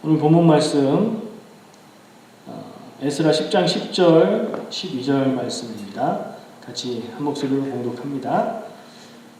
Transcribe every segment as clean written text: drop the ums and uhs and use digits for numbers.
오늘 본문 말씀 에스라 10장 10절 12절 말씀입니다. 같이 한 목소리로 봉독합니다.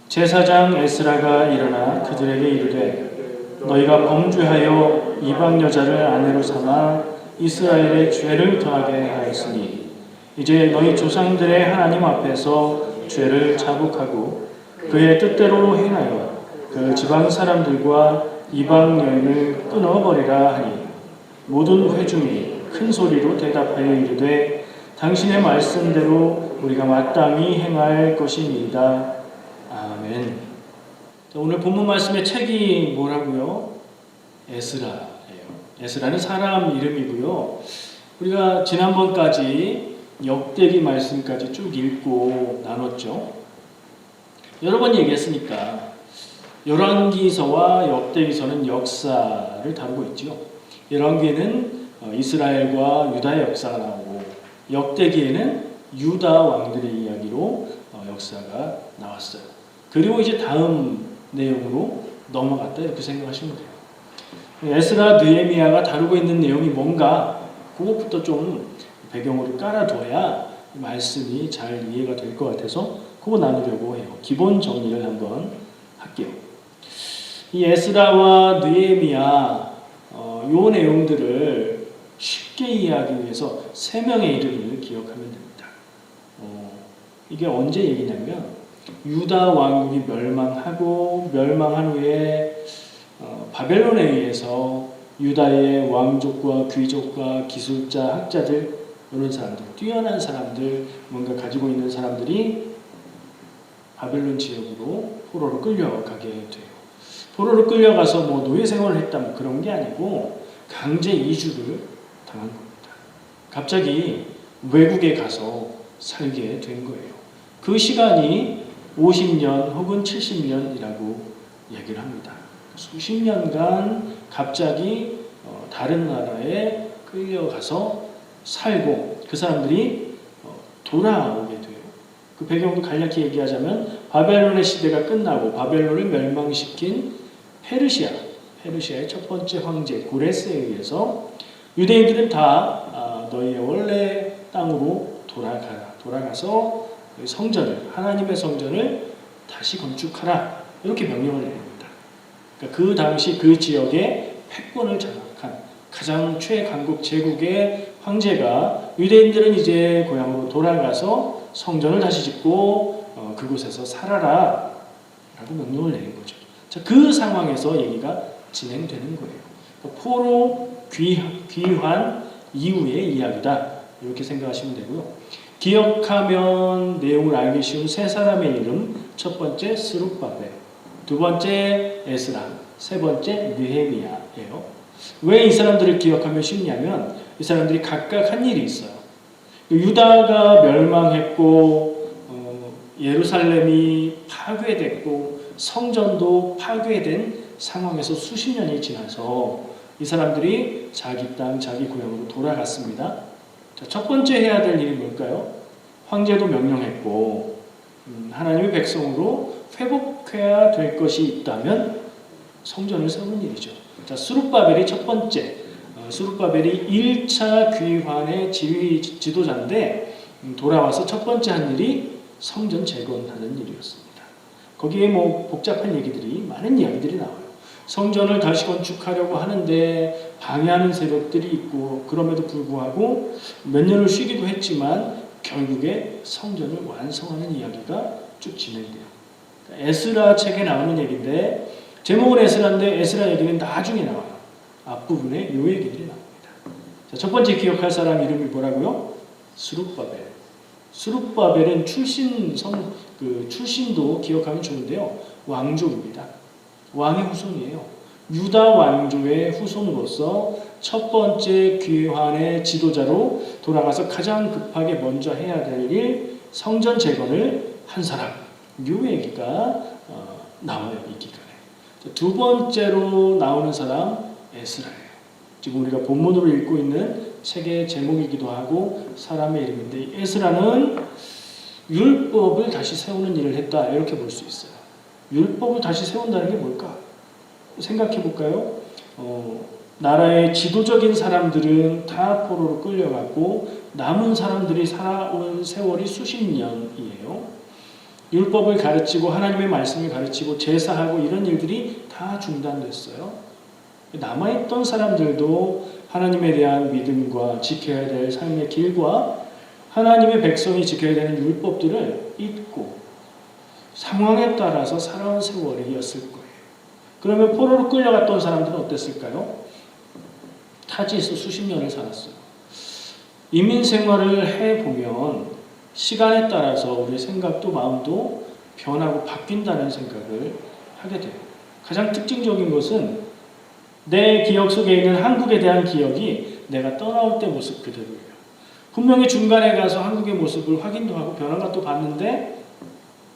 제사장 에스라가 일어나 그들에게 이르되 너희가 범죄하여 이방 여자를 아내로 삼아 이스라엘의 죄를 더하게 하였으니 이제 너희 조상들의 하나님 앞에서 죄를 자복하고 그의 뜻대로 행하여 그 지방 사람들과 이방 여인을 끊어버리라 하니 모든 회중이 큰 소리로 대답하여 이르되 당신의 말씀대로 우리가 마땅히 행할 것이니이다. 아멘. 오늘 본문 말씀의 책이 뭐라고요? 에스라예요. 에스라는 사람 이름이고요. 우리가 지난번까지 역대기 말씀까지 쭉 읽고 나눴죠. 여러 번 얘기했으니까 열왕기서와 역대기서는 역사를 다루고 있죠. 열왕기에는 이스라엘과 유다의 역사가 나오고 역대기에는 유다 왕들의 이야기로 역사가 나왔어요. 그리고 이제 다음 내용으로 넘어갔다 이렇게 생각하시면 돼요. 에스라 느헤미야가 다루고 있는 내용이 뭔가 그것부터 좀 배경으로 깔아둬야 말씀이 잘 이해가 될 것 같아서 그거 나누려고 해요. 기본 정리를 한번 할게요. 이 에스라와 느헤미야 요 내용들을 쉽게 이해하기 위해서 세 명의 이름을 기억하면 됩니다. 이게 언제 얘기냐면 유다 왕국이 멸망하고 멸망한 후에 바벨론에 의해서 유다의 왕족과 귀족과 기술자, 학자들 이런 사람들, 뛰어난 사람들, 뭔가 가지고 있는 사람들이 바벨론 지역으로 포로로 끌려가게 돼요. 포로로 끌려가서 뭐 노예 생활을 했다 뭐 그런 게 아니고 강제 이주를 당한 겁니다. 갑자기 외국에 가서 살게 된 거예요. 그 시간이 50년 혹은 70년이라고 얘기를 합니다. 수십 년간 갑자기 다른 나라에 끌려가서 살고 그 사람들이 돌아오게 돼요. 그 배경도 간략히 얘기하자면 바벨론의 시대가 끝나고 바벨론을 멸망시킨 페르시아의 첫 번째 황제 고레스에 의해서 유대인들은 다 너희의 원래 땅으로 돌아가서 성전을 하나님의 성전을 다시 건축하라 이렇게 명령을 내립니다. 그러니까 그 당시 그 지역의 패권을 장악한 가장 최강국 제국의 황제가 유대인들은 이제 고향으로 돌아가서 성전을 다시 짓고 그곳에서 살아라 라고 명령을 내린 거죠. 자, 그 상황에서 얘기가 진행되는 거예요. 포로 귀환 이후의 이야기다 이렇게 생각하시면 되고요. 기억하면 내용을 알기 쉬운 세 사람의 이름, 첫 번째 스룹바벨, 두 번째 에스라, 세 번째 느헤미야예요. 왜 이 사람들을 기억하면 쉽냐면 이 사람들이 각각 한 일이 있어요. 유다가 멸망했고 예루살렘이 파괴됐고 성전도 파괴된 상황에서 수십 년이 지나서 이 사람들이 자기 땅, 자기 고향으로 돌아갔습니다. 자, 첫 번째 해야 될 일이 뭘까요? 황제도 명령했고 하나님의 백성으로 회복해야 될 것이 있다면 성전을 세우는 일이죠. 자, 스룹바벨이 첫 번째, 스룹바벨이 1차 귀환의 지도자인데 돌아와서 첫 번째 한 일이 성전 재건하는 일이었습니다. 거기에 뭐 복잡한 얘기들이 많은 이야기들이 나와요. 성전을 다시 건축하려고 하는데 방해하는 세력들이 있고 그럼에도 불구하고 몇 년을 쉬기도 했지만 결국에 성전을 완성하는 이야기가 쭉 진행돼요. 에스라 책에 나오는 얘기인데 제목은 에스라인데 에스라 얘기는 나중에 나와요. 앞부분에 이 얘기들이 나옵니다. 자, 첫 번째 기억할 사람 이름이 뭐라고요? 스룹바벨. 스룹바벨은 출신도 기억하면 좋은데요. 왕족입니다. 왕의 후손이에요. 유다 왕조의 후손으로서 첫 번째 귀환의 지도자로 돌아가서 가장 급하게 먼저 해야 될 일, 성전 재건을 한 사람. 이 얘기가 나와요. 이 기간에. 두 번째로 나오는 사람 에스라예요. 지금 우리가 본문으로 읽고 있는 책의 제목이기도 하고 사람의 이름인데 에스라는 율법을 다시 세우는 일을 했다 이렇게 볼 수 있어요. 율법을 다시 세운다는 게 뭘까? 생각해 볼까요? 나라의 지도적인 사람들은 다 포로로 끌려갔고 남은 사람들이 살아온 세월이 수십 년이에요. 율법을 가르치고 하나님의 말씀을 가르치고 제사하고 이런 일들이 다 중단됐어요. 남아있던 사람들도 하나님에 대한 믿음과 지켜야 될 삶의 길과 하나님의 백성이 지켜야 되는 율법들을 잊고 상황에 따라서 살아온 세월이었을 거예요. 그러면 포로로 끌려갔던 사람들은 어땠을까요? 타지에서 수십 년을 살았어요. 이민 생활을 해보면 시간에 따라서 우리의 생각도 마음도 변하고 바뀐다는 생각을 하게 돼요. 가장 특징적인 것은 내 기억 속에 있는 한국에 대한 기억이 내가 떠나올 때 모습 그대로예요. 분명히 중간에 가서 한국의 모습을 확인도 하고 변한 것도 봤는데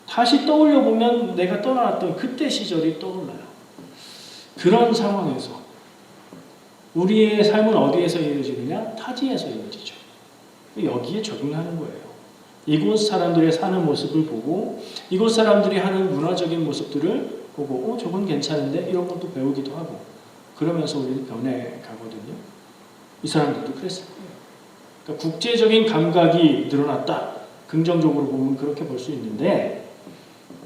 다시 떠올려 보면 내가 떠나왔던 그때 시절이 떠올라요. 그런 상황에서 우리의 삶은 어디에서 이루어지느냐? 타지에서 이루어지죠. 여기에 적응하는 거예요. 이곳 사람들의 사는 모습을 보고 이곳 사람들이 하는 문화적인 모습들을 보고 저건 괜찮은데 이런 것도 배우기도 하고 그러면서 우리는 변해가거든요. 이 사람들도 그랬을 거예요. 그러니까 국제적인 감각이 늘어났다. 긍정적으로 보면 그렇게 볼 수 있는데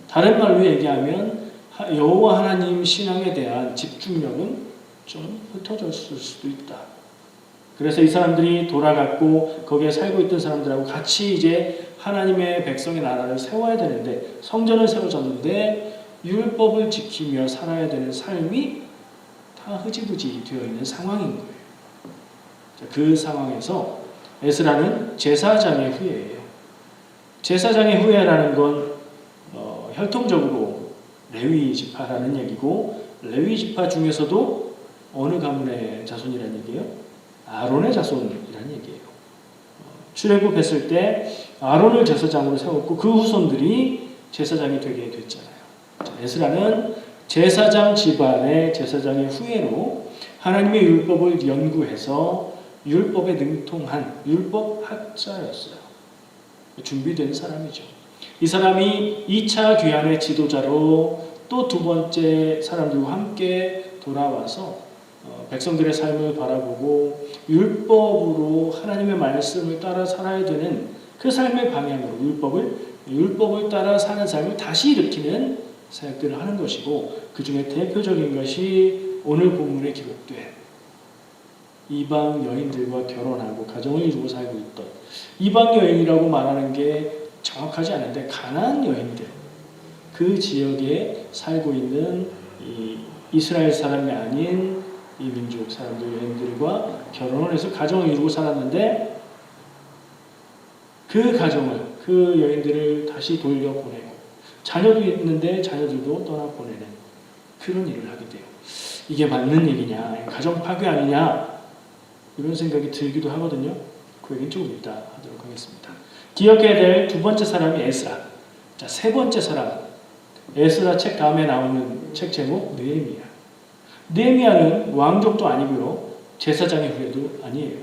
다른 말로 얘기하면 여호와 하나님 신앙에 대한 집중력은 좀 흩어졌을 수도 있다. 그래서 이 사람들이 돌아갔고 거기에 살고 있던 사람들하고 같이 이제 하나님의 백성의 나라를 세워야 되는데 성전을 세워졌는데 율법을 지키며 살아야 되는 삶이 다 흐지부지 되어 있는 상황인 거예요. 그 상황에서 에스라는 제사장의 후예예요. 제사장의 후예라는 건 혈통적으로 레위 지파라는 얘기고 레위 지파 중에서도 어느 가문의 자손이라는 얘기예요? 아론의 자손이라는 얘기예요. 출애굽했을 때 아론을 제사장으로 세웠고 그 후손들이 제사장이 되게 됐잖아요. 에스라는 제사장 집안의 제사장의 후예로 하나님의 율법을 연구해서 율법에 능통한 율법학자였어요. 준비된 사람이죠. 이 사람이 2차 귀환의 지도자로 또 두 번째 사람들과 함께 돌아와서 백성들의 삶을 바라보고 율법으로 하나님의 말씀을 따라 살아야 되는 그 삶의 방향으로 율법을 따라 사는 삶을 다시 일으키는 사역들을 하는 것이고 그 중에 대표적인 것이 오늘 본문에 기록된 이방 여인들과 결혼하고 가정을 이루고 살고 있던 이방 여인이라고 말하는 게 정확하지 않은데 가나안 여인들 그 지역에 살고 있는 이 이스라엘 사람이 아닌 이 민족 사람들 여인들과 결혼을 해서 가정을 이루고 살았는데 그 가정을 그 여인들을 다시 돌려보내고 자녀도 있는데 자녀들도 떠나보내는 그런 일을 하게 돼요. 이게 맞는 얘기냐 가정 파괴 아니냐 이런 생각이 들기도 하거든요. 그 얘기는 조금 이따 하도록 하겠습니다. 기억해야 될 두 번째 사람이 에스라. 자, 세 번째 사람 에스라 책 다음에 나오는 책 제목 느헤미야. 느헤미야는 왕족도 아니고요. 제사장의 후예도 아니에요.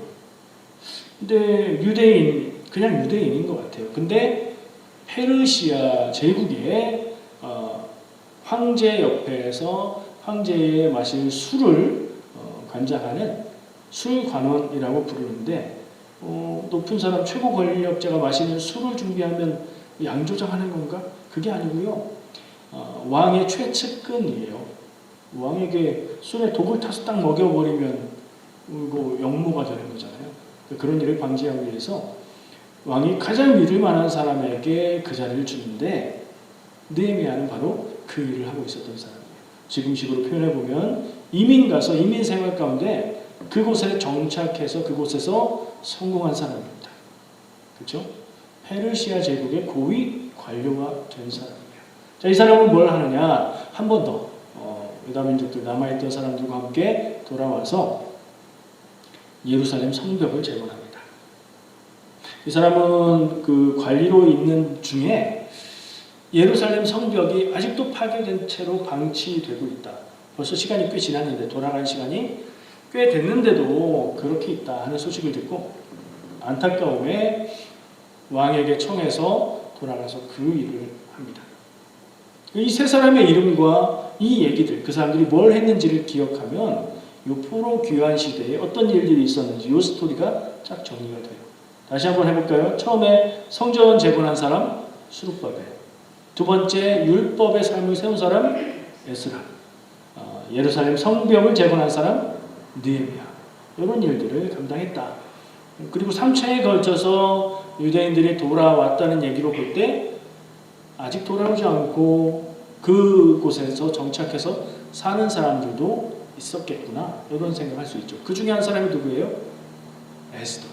근데 유대인 그냥 유대인인 것 같아요. 근데 페르시아 제국의 황제 옆에서 황제의 마실 술을 관장하는 술관원이라고 부르는데 높은 사람 최고 권력자가 마시는 술을 준비하면 양조장하는 건가? 그게 아니고요. 왕의 최측근이에요. 왕에게 술에 독을 타서 딱 먹여버리면 이거 역모가 되는 거잖아요. 그런 일을 방지하기 위해서 왕이 가장 믿을 만한 사람에게 그 자리를 주는데 느헤미야는 바로 그 일을 하고 있었던 사람이에요. 지금식으로 표현해보면 이민 가서 이민 생활 가운데 그곳에 정착해서 그곳에서 성공한 사람입니다. 그렇죠? 페르시아 제국의 고위 관료가 된 사람이에요. 자, 이 사람은 뭘 하느냐? 한 번 더 유다 민족들 남아있던 사람들과 함께 돌아와서 예루살렘 성벽을 재건합니다. 이 사람은 그 관리로 있는 중에 예루살렘 성벽이 아직도 파괴된 채로 방치되고 있다. 벌써 시간이 꽤 지났는데 돌아갈 시간이 꽤 됐는데도 그렇게 있다 하는 소식을 듣고 안타까움에 왕에게 청해서 돌아가서 그 일을 합니다. 이 세 사람의 이름과 이 얘기들, 그 사람들이 뭘 했는지를 기억하면 요 포로 귀환 시대에 어떤 일들이 있었는지 요 스토리가 쫙 정리가 돼요. 다시 한번 해볼까요? 처음에 성전 재건한 사람 수룹바벨, 두 번째 율법의 삶을 세운 사람 에스라, 예루살렘 성벽을 재건한 사람 느헤미야, 이런 일들을 감당했다. 그리고 3차에 걸쳐서 유대인들이 돌아왔다는 얘기로 볼 때 아직 돌아오지 않고 그곳에서 정착해서 사는 사람들도 있었겠구나, 이런 생각할 수 있죠. 그 중에 한 사람이 누구예요? 에스더,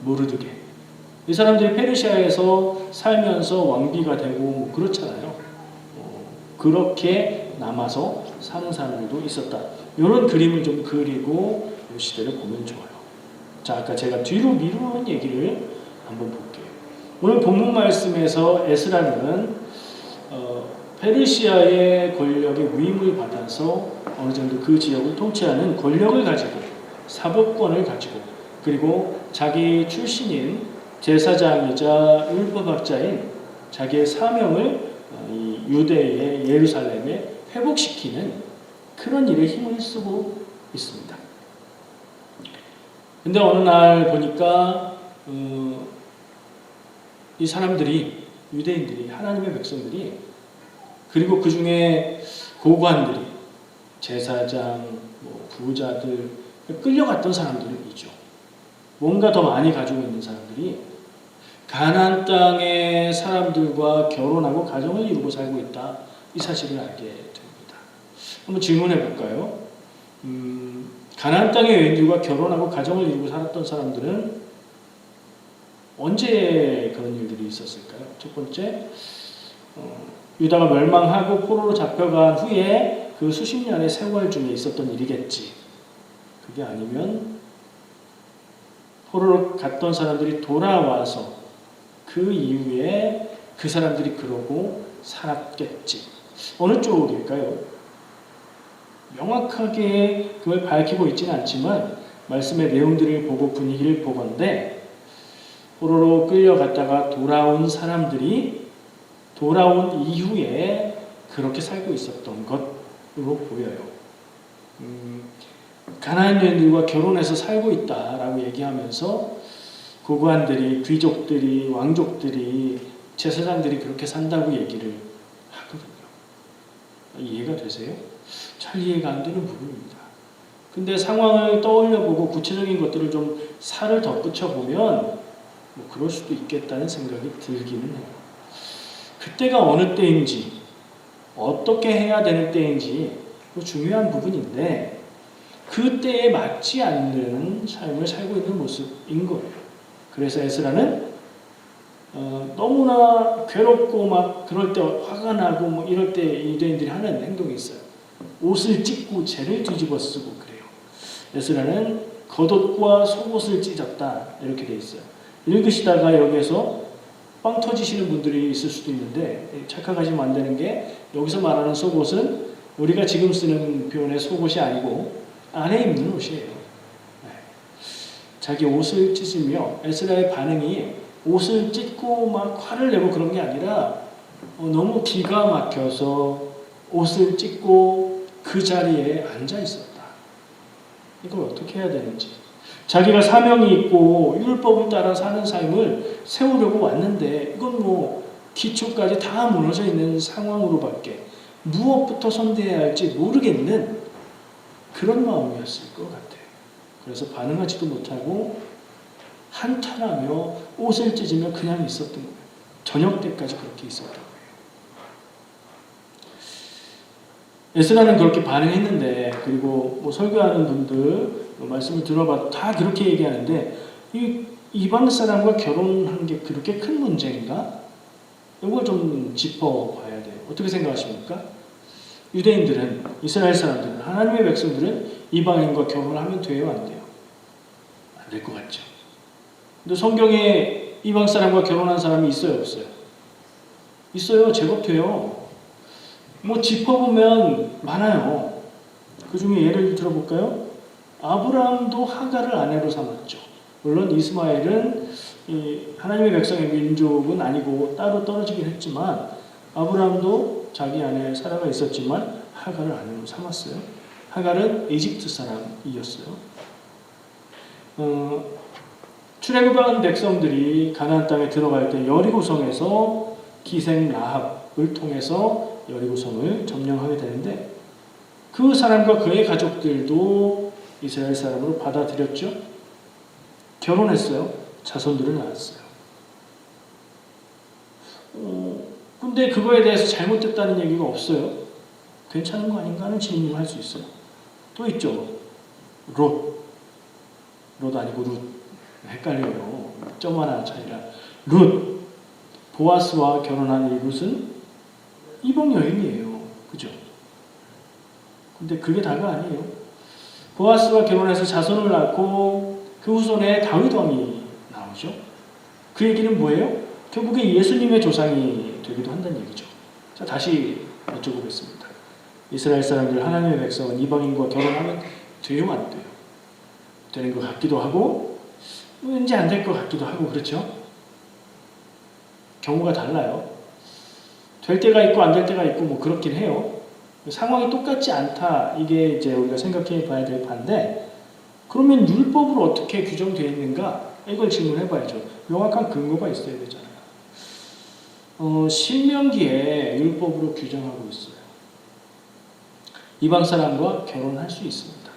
모르드게. 이 사람들이 페르시아에서 살면서 왕비가 되고 뭐 그렇잖아요. 그렇게 남아서 사는 사람들도 있었다. 이런 그림을 좀 그리고 이 시대를 보면 좋아요. 자, 아까 제가 뒤로 미루는 얘기를 한번 볼게요. 오늘 본문 말씀에서 에스라는 페르시아의 권력의 위임을 받아서 어느 정도 그 지역을 통치하는 권력을 가지고 사법권을 가지고 그리고 자기 출신인 제사장이자 율법학자인 자기의 사명을 이 유대의 예루살렘에 회복시키는 그런 일에 힘을 쓰고 있습니다. 근데 어느 날 보니까 이 사람들이, 유대인들이, 하나님의 백성들이, 그리고 그 중에 고관들이, 제사장, 부자들, 끌려갔던 사람들이죠. 뭔가 더 많이 가지고 있는 사람들이 가나안 땅의 사람들과 결혼하고 가정을 이루고 살고 있다, 이 사실을 알게 됩니다. 한번 질문해 볼까요? 가나안 땅의 여인들과 결혼하고 가정을 이루고 살았던 사람들은 언제 그런 일들이 있었을까요? 첫 번째, 유다가 멸망하고 포로로 잡혀간 후에 그 수십 년의 세월 중에 있었던 일이겠지. 그게 아니면 포로로 갔던 사람들이 돌아와서 그 이후에 그 사람들이 그러고 살았겠지. 어느 쪽일까요? 명확하게 그걸 밝히고 있지는 않지만 말씀의 내용들을 보고 분위기를 보건대 포로로 끌려갔다가 돌아온 사람들이 돌아온 이후에 그렇게 살고 있었던 것으로 보여요. 가나안 여인들과 결혼해서 살고 있다라고 얘기하면서 고관들이, 귀족들이, 왕족들이, 제사장들이 그렇게 산다고 얘기를 하거든요. 이해가 되세요? 잘 이해가 안 되는 부분입니다. 근데 상황을 떠올려보고 구체적인 것들을 좀 살을 덧붙여보면 그럴 수도 있겠다는 생각이 들기는 해요. 그때가 어느 때인지, 어떻게 해야 되는 때인지 중요한 부분인데 그 때에 맞지 않는 삶을 살고 있는 모습인 거예요. 그래서 에스라는 너무나 괴롭고 막 그럴 때 화가 나고 이럴 때 유대인들이 하는 행동이 있어요. 옷을 찢고 죄를 뒤집어 쓰고 그래요. 에스라는 겉옷과 속옷을 찢었다, 이렇게 돼 있어요. 읽으시다가 여기에서 빵 터지시는 분들이 있을 수도 있는데 착각하시면 안 되는 게, 여기서 말하는 속옷은 우리가 지금 쓰는 표현의 속옷이 아니고 안에 입는 옷이에요. 자기 옷을 찢으며 에스라의 반응이 옷을 찢고 막 화를 내고 그런 게 아니라 너무 기가 막혀서 옷을 찢고 그 자리에 앉아 있었다. 이걸 어떻게 해야 되는지. 자기가 사명이 있고 율법을 따라 사는 삶을 세우려고 왔는데 이건 기초까지 다 무너져 있는 상황으로밖에 무엇부터 선대해야 할지 모르겠는 그런 마음이었을 것 같아요. 그래서 반응하지도 못하고 한탄하며 옷을 찢으며 그냥 있었던 거예요. 저녁 때까지 그렇게 있었던 거예요. 에스라는 그렇게 반응했는데, 그리고 설교하는 분들 말씀을 들어봐도 다 그렇게 얘기하는데, 이 이방 사람과 결혼한 게 그렇게 큰 문제인가? 이걸 좀 짚어봐야 돼요. 어떻게 생각하십니까? 유대인들은, 이스라엘 사람들은, 하나님의 백성들은 이방인과 결혼을 하면 돼요, 안 돼요? 안 될 것 같죠. 근데 성경에 이방 사람과 결혼한 사람이 있어요, 없어요? 있어요. 제법 돼요. 짚어보면 많아요. 그 중에 예를 들어볼까요? 아브라함도 하갈을 아내로 삼았죠. 물론 이스마엘은 하나님의 백성의 민족은 아니고 따로 떨어지긴 했지만 아브라함도 자기 아내 사라가 있었지만 하갈을 아내로 삼았어요. 하갈은 이집트 사람이었어요. 출애굽한 백성들이 가나안 땅에 들어갈 때 여리고성에서 기생 라합을 통해서 여리고성을 점령하게 되는데 그 사람과 그의 가족들도 이스라엘 사람으로 받아들였죠. 결혼했어요. 자손들을 낳았어요. 근데 그거에 대해서 잘못됐다는 얘기가 없어요. 괜찮은 거 아닌가 하는 질문을 할 수 있어요. 또 있죠. 롯 아니고 룻. 헷갈려요. 점 하나 차이라. 룻. 보아스와 결혼한 이 룻은 이방 여인이에요. 그죠? 근데 그게 다가 아니에요. 보아스와 결혼해서 자손을 낳고 그 후손에 다윗 왕이 나오죠. 그 얘기는 뭐예요? 결국에 예수님의 조상이 되기도 한다는 얘기죠. 자, 다시 여쭤보겠습니다. 이스라엘 사람들, 하나님의 백성은 이방인과 결혼하면 돼요, 안 돼요? 되는 것 같기도 하고 왠지 안 될 것 같기도 하고 그렇죠? 경우가 달라요. 될 때가 있고 안 될 때가 있고 뭐 그렇긴 해요. 상황이 똑같지 않다. 이게 이제 우리가 생각해 봐야 될 반대. 그러면 율법으로 어떻게 규정되어 있는가? 이걸 질문해 봐야죠. 명확한 근거가 있어야 되잖아요. 신명기에 율법으로 규정하고 있어요. 이방 사람과 결혼할 수 있습니다.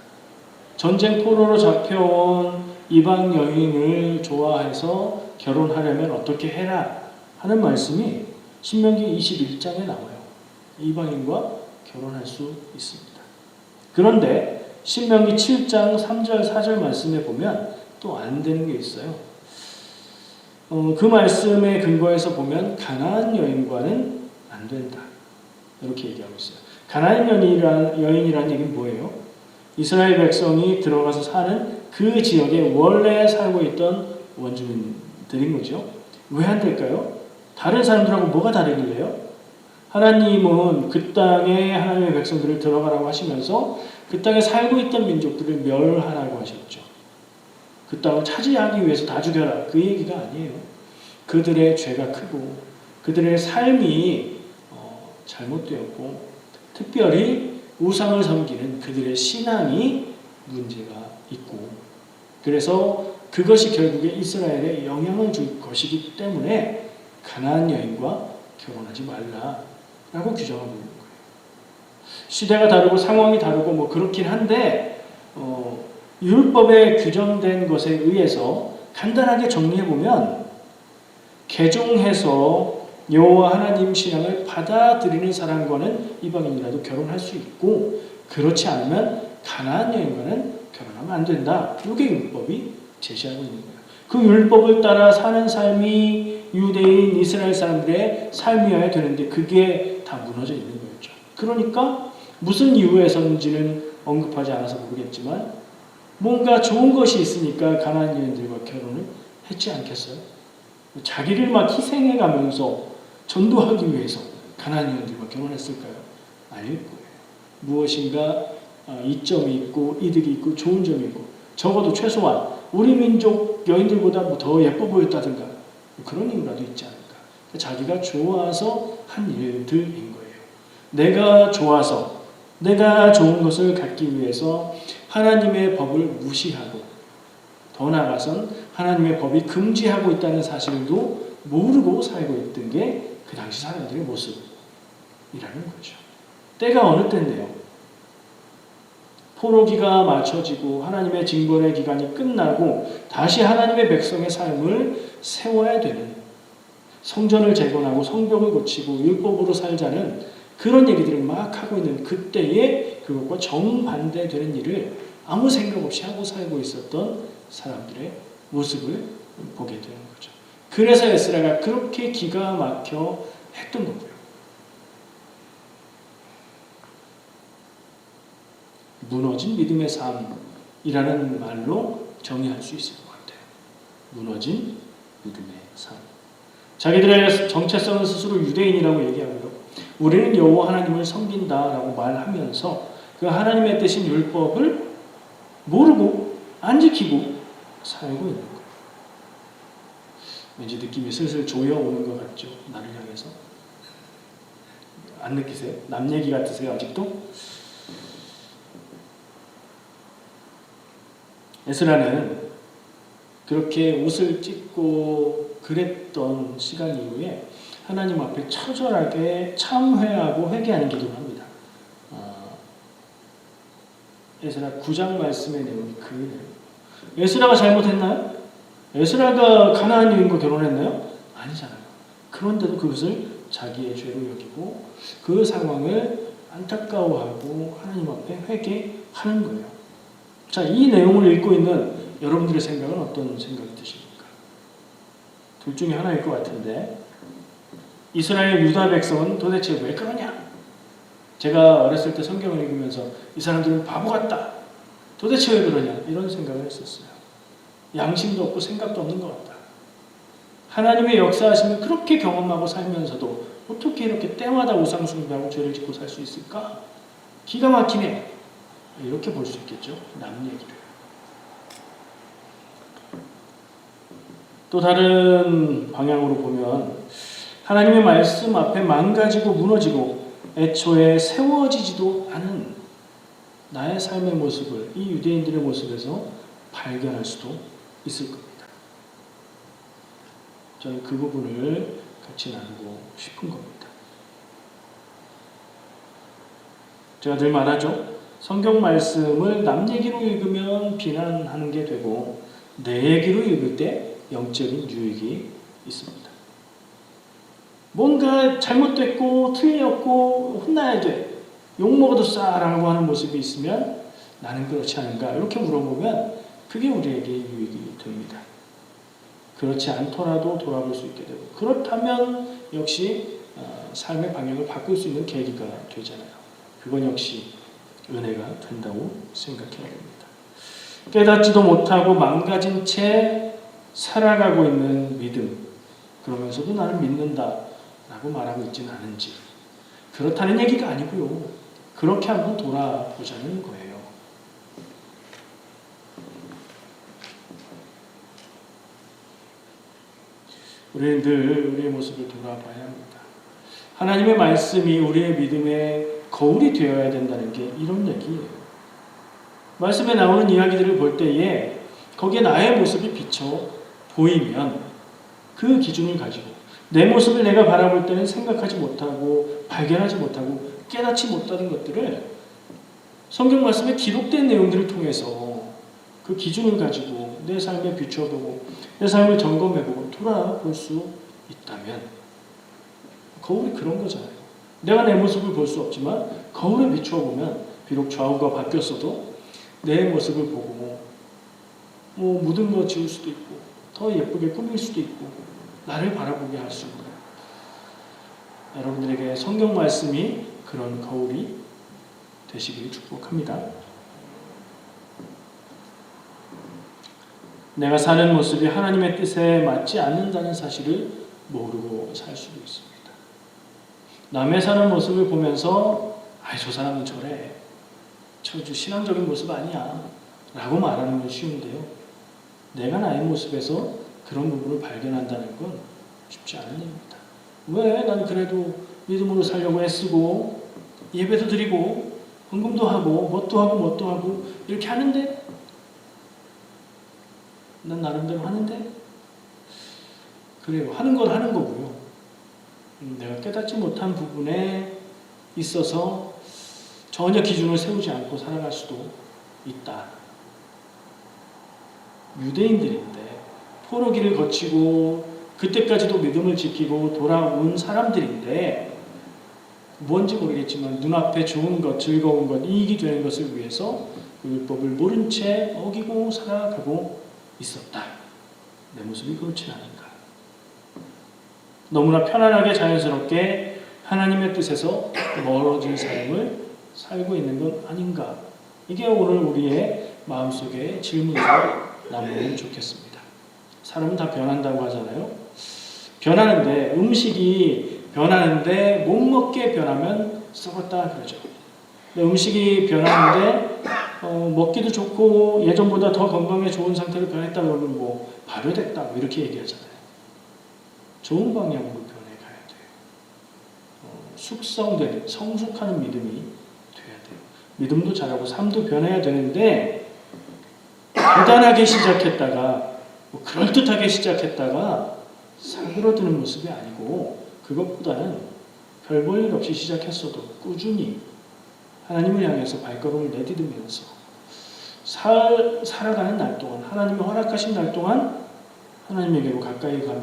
전쟁 포로로 잡혀온 이방 여인을 좋아해서 결혼하려면 어떻게 해라 하는 말씀이 신명기 21장에 나와요. 이방인과 결혼할 수 있습니다. 그런데 신명기 7장 3절 4절 말씀에 보면 또 안 되는 게 있어요. 그 말씀의 근거에서 보면 가나안 여인과는 안 된다. 이렇게 얘기하고 있어요. 가나안 여인이라는 얘기는 뭐예요? 이스라엘 백성이 들어가서 사는 그 지역에 원래 살고 있던 원주민들인 거죠. 왜 안 될까요? 다른 사람들하고 뭐가 다르길래요? 하나님은 그 땅에 하나님의 백성들을 들어가라고 하시면서 그 땅에 살고 있던 민족들을 멸하라고 하셨죠. 그 땅을 차지하기 위해서 다 죽여라. 그 얘기가 아니에요. 그들의 죄가 크고 그들의 삶이 잘못되었고 특별히 우상을 섬기는 그들의 신앙이 문제가 있고 그래서 그것이 결국에 이스라엘에 영향을 줄 것이기 때문에 가나안 여인과 결혼하지 말라라고 규정하고 있는 거예요. 시대가 다르고 상황이 다르고 뭐 그렇긴 한데 율법에 규정된 것에 의해서 간단하게 정리해보면 개종해서 여호와 하나님 신앙을 받아들이는 사람과는 이방인이라도 결혼할 수 있고 그렇지 않으면 가나안 여인과는 결혼하면 안 된다. 이게 율법이 제시하고 있는 거예요. 그 율법을 따라 사는 삶이 유대인 이스라엘 사람들의 삶이어야 되는데 그게 다 무너져 있는 거였죠. 그러니까 무슨 이유에서인지는 언급하지 않아서 모르겠지만 뭔가 좋은 것이 있으니까 가나안 여인들과 결혼을 했지 않겠어요? 자기를 막 희생해 가면서 전도하기 위해서 가나안 여인들과 결혼했을까요? 아닐 거예요. 무엇인가 이점이 있고 이득이 있고 좋은 점이 있고 적어도 최소한 우리 민족 여인들보다 뭐 더 예뻐 보였다든가 그런 이유라도 있지 않을까. 자기가 좋아서 한 일들인 거예요. 내가 좋아서 내가 좋은 것을 갖기 위해서 하나님의 법을 무시하고 더 나아가선 하나님의 법이 금지하고 있다는 사실도 모르고 살고 있던 게 그 당시 사람들의 모습이라는 거죠. 때가 어느 때인데요. 포로기가 맞춰지고 하나님의 징벌의 기간이 끝나고 다시 하나님의 백성의 삶을 세워야 되는 성전을 재건하고 성벽을 고치고 율법으로 살자는 그런 얘기들을 막 하고 있는 그때에 그것과 정반대되는 일을 아무 생각 없이 하고 살고 있었던 사람들의 모습을 보게 되는 거죠. 그래서 에스라가 그렇게 기가 막혀 했던 거고요. 무너진 믿음의 삶이라는 말로 정의할 수 있을 것 같아요. 무너진 믿음의 삶. 자기들의 정체성은 스스로 유대인이라고 얘기하고요. 우리는 여호와 하나님을 섬긴다라고 말하면서 그 하나님의 뜻인 율법을 모르고 안 지키고 살고 있는 거예요. 왠지 느낌이 슬슬 조여오는 것 같죠? 나를 향해서. 안 느끼세요? 남 얘기 같으세요? 아직도? 에스라는 그렇게 옷을 찢고 그랬던 시간 이후에 하나님 앞에 처절하게 참회하고 회개하는 기도를 합니다. 에스라 9장 말씀의 내용이 그 내용. 에스라가 잘못했나요? 에스라가 가나안 여인과 결혼했나요? 아니잖아요. 그런데도 그것을 자기의 죄로 여기고 그 상황을 안타까워하고 하나님 앞에 회개하는 거예요. 자, 이 내용을 읽고 있는 여러분들의 생각은 어떤 생각이 드십니까? 둘 중에 하나일 것 같은데, 이스라엘 유다 백성은 도대체 왜 그러냐? 제가 어렸을 때 성경을 읽으면서 이 사람들은 바보 같다. 도대체 왜 그러냐? 이런 생각을 했었어요. 양심도 없고 생각도 없는 것 같다. 하나님의 역사하심을 그렇게 경험하고 살면서도 어떻게 이렇게 때마다 우상 숭배하고 죄를 짓고 살 수 있을까? 기가 막히네. 이렇게 볼 수 있겠죠. 남 얘기를. 또 다른 방향으로 보면 하나님의 말씀 앞에 망가지고 무너지고 애초에 세워지지도 않은 나의 삶의 모습을 이 유대인들의 모습에서 발견할 수도 있을 겁니다. 저는 그 부분을 같이 나누고 싶은 겁니다. 제가 늘 말하죠. 성경 말씀을 남 얘기로 읽으면 비난하는 게 되고 내 얘기로 읽을 때 영적인 유익이 있습니다. 뭔가 잘못됐고 틀렸고 혼나야 돼. 욕먹어도 싸라고 하는 모습이 있으면 나는 그렇지 않은가? 이렇게 물어보면 그게 우리에게 유익이 됩니다. 그렇지 않더라도 돌아볼 수 있게 되고 그렇다면 역시 삶의 방향을 바꿀 수 있는 계기가 되잖아요. 그건 역시 은혜가 된다고 생각해야 됩니다. 깨닫지도 못하고 망가진 채 살아가고 있는 믿음, 그러면서도 나는 믿는다 라고 말하고 있지는 않은지, 그렇다는 얘기가 아니고요. 그렇게 한번 돌아보자는 거예요. 우리는 늘 우리의 모습을 돌아봐야 합니다. 하나님의 말씀이 우리의 믿음의 거울이 되어야 된다는 게 이런 얘기예요. 말씀에 나오는 이야기들을 볼 때에 거기에 나의 모습이 비쳐 보이면 그 기준을 가지고 내 모습을 내가 바라볼 때는 생각하지 못하고 발견하지 못하고 깨닫지 못하는 것들을 성경 말씀에 기록된 내용들을 통해서 그 기준을 가지고 내 삶에 비춰보고 내 삶을 점검해보고 돌아볼 수 있다면 거울이 그런 거잖아요. 내가 내 모습을 볼 수 없지만 거울에 비춰보면 비록 좌우가 바뀌었어도 내 모습을 보고 뭐 묻은 거 지울 수도 있고 더 예쁘게 꾸밀 수도 있고 나를 바라보게 할 수 있는 여러분들에게 성경 말씀이 그런 거울이 되시길 축복합니다. 내가 사는 모습이 하나님의 뜻에 맞지 않는다는 사실을 모르고 살 수도 있습니다. 남의 사는 모습을 보면서 저 사람은 저래. 저 신앙적인 모습 아니야. 라고 말하는 건 쉬운데요. 내가 나의 모습에서 그런 부분을 발견한다는 건 쉽지 않은 일입니다. 왜? 난 그래도 믿음으로 살려고 애쓰고 예배도 드리고 헌금도 하고 뭣도 하고 이렇게 하는데 난 나름대로 하는데 그래요. 하는 건 하는 거고요. 내가 깨닫지 못한 부분에 있어서 전혀 기준을 세우지 않고 살아갈 수도 있다. 유대인들인데 포로기를 거치고 그때까지도 믿음을 지키고 돌아온 사람들인데 뭔지 모르겠지만 눈앞에 좋은 것, 즐거운 것, 이익이 되는 것을 위해서 율법을 모른 채 어기고 살아가고 있었다. 내 모습이 그렇지 않은가. 너무나 편안하게 자연스럽게 하나님의 뜻에서 멀어진 삶을 살고 있는 건 아닌가. 이게 오늘 우리의 마음속에 질문으로 남으면 좋겠습니다. 사람은 다 변한다고 하잖아요. 변하는데 음식이 변하는데 못 먹게 변하면 썩었다 그러죠. 음식이 변하는데 먹기도 좋고 예전보다 더 건강에 좋은 상태로 변했다 그러면 뭐 발효됐다 이렇게 얘기하잖아요. 좋은 방향으로 변해가야 돼요. 숙성되는 성숙하는 믿음이 돼야 돼요. 믿음도 자라고 삶도 변해야 되는데 대단하게 시작했다가 그럴듯하게 시작했다가 사그러드는 모습이 아니고 그것보다는 별 볼 일 없이 시작했어도 꾸준히 하나님을 향해서 발걸음을 내디디면서 살아가는 날 동안, 하나님이 허락하신 날 동안 하나님에게로 가까이 가며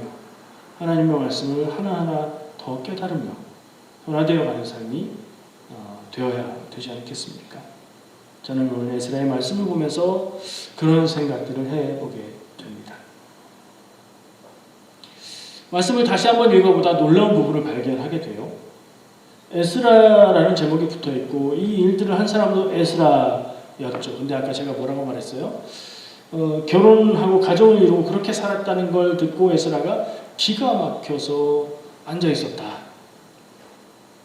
하나님의 말씀을 하나하나 더 깨달으며 변화되어가는 삶이 되어야 되지 않겠습니까? 저는 오늘 에스라의 말씀을 보면서 그런 생각들을 해보게 됩니다. 말씀을 다시 한번 읽어보다 놀라운 부분을 발견하게 돼요. 에스라라는 제목이 붙어있고 이 일들을 한 사람도 에스라였죠. 근데 아까 제가 뭐라고 말했어요? 결혼하고 가정을 이루고 그렇게 살았다는 걸 듣고 에스라가 기가 막혀서 앉아있었다.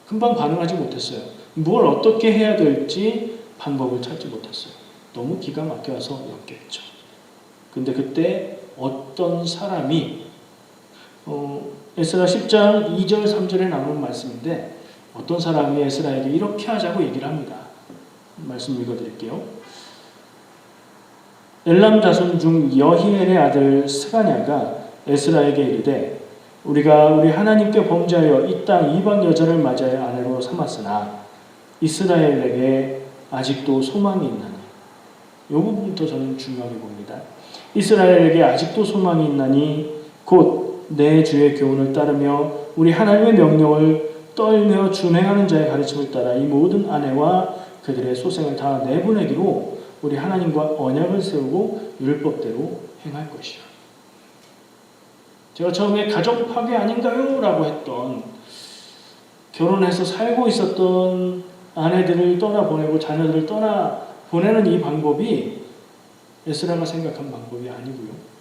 금방 반응하지 못했어요. 뭘 어떻게 해야 될지 방법을 찾지 못했어요. 너무 기가 막혀서였겠죠. 근데 그때 어떤 사람이 에스라 10장 2절 3절에 나오는 말씀인데 어떤 사람이 에스라에게 이렇게 하자고 얘기를 합니다. 말씀 읽어드릴게요. 엘람 자손 중 여히엘의 아들 스가냐가 에스라에게 이르되 우리가 우리 하나님께 범죄하여 이 땅 이방 여자를 맞아야 아내로 삼았으나 이스라엘에게 아직도 소망이 있나니. 이 부분부터 저는 중요하게 봅니다. 이스라엘에게 아직도 소망이 있나니 곧 내 주의 교훈을 따르며 우리 하나님의 명령을 떨며 준행하는 자의 가르침을 따라 이 모든 아내와 그들의 소생을 다 내보내기로 우리 하나님과 언약을 세우고 율법대로 행할 것이야. 제가 처음에 가정 파괴 아닌가요? 라고 했던 결혼해서 살고 있었던 아내들을 떠나보내고 자녀들을 떠나보내는 이 방법이 에스라가 생각한 방법이 아니고요.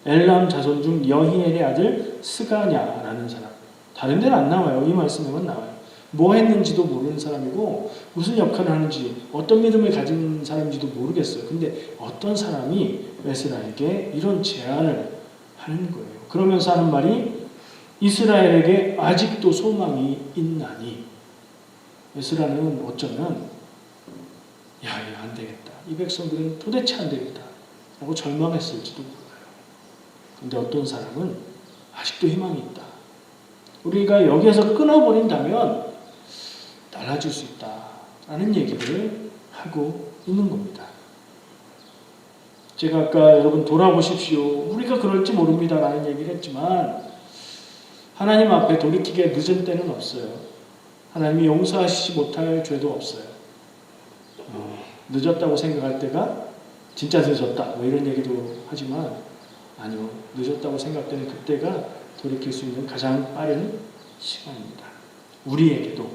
엘람 자손 중 여히엘의 아들 스가냐라는 사람. 다른 데는 안 나와요. 이 말씀에만 나와요. 뭐 했는지도 모르는 사람이고 무슨 역할을 하는지 어떤 믿음을 가진 사람인지도 모르겠어요. 근데 어떤 사람이 에스라에게 이런 제안을 하는 거예요. 그러면서 하는 말이 이스라엘에게 아직도 소망이 있나니. 에스라는 어쩌면 이거 안 되겠다. 이 백성들은 도대체 안 되겠다 라고 절망했을지도 몰라요. 근데 어떤 사람은 아직도 희망이 있다. 우리가 여기에서 끊어버린다면 달라질 수 있다라는 얘기를 하고 있는 겁니다. 제가 아까 여러분 돌아보십시오. 우리가 그럴지 모릅니다 라는 얘기를 했지만 하나님 앞에 돌이키기에 늦은 때는 없어요. 하나님이 용서하시지 못할 죄도 없어요. 늦었다고 생각할 때가 진짜 늦었다 뭐 이런 얘기도 하지만 아니요. 늦었다고 생각되는 그때가 돌이킬 수 있는 가장 빠른 시간입니다. 우리에게도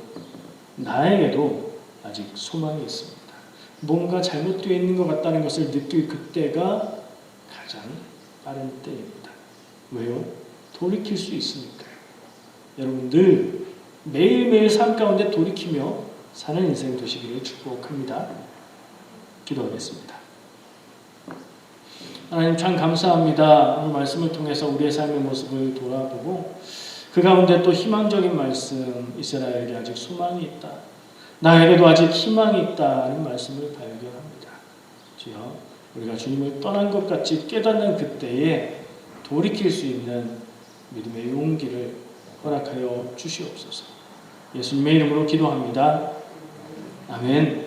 나에게도 아직 소망이 있습니다. 뭔가 잘못되어 있는 것 같다는 것을 느낄 그때가 가장 빠른 때입니다. 왜요? 돌이킬 수 있으니까요. 여러분 늘 매일매일 삶 가운데 돌이키며 사는 인생 되시기를 축복합니다. 기도하겠습니다. 하나님 참 감사합니다. 오늘 말씀을 통해서 우리의 삶의 모습을 돌아보고 그 가운데 또 희망적인 말씀, 이스라엘에게 아직 소망이 있다. 나에게도 아직 희망이 있다는 말씀을 발견합니다. 주여, 우리가 주님을 떠난 것 같이 깨닫는 그때에 돌이킬 수 있는 믿음의 용기를 허락하여 주시옵소서. 예수님의 이름으로 기도합니다. 아멘.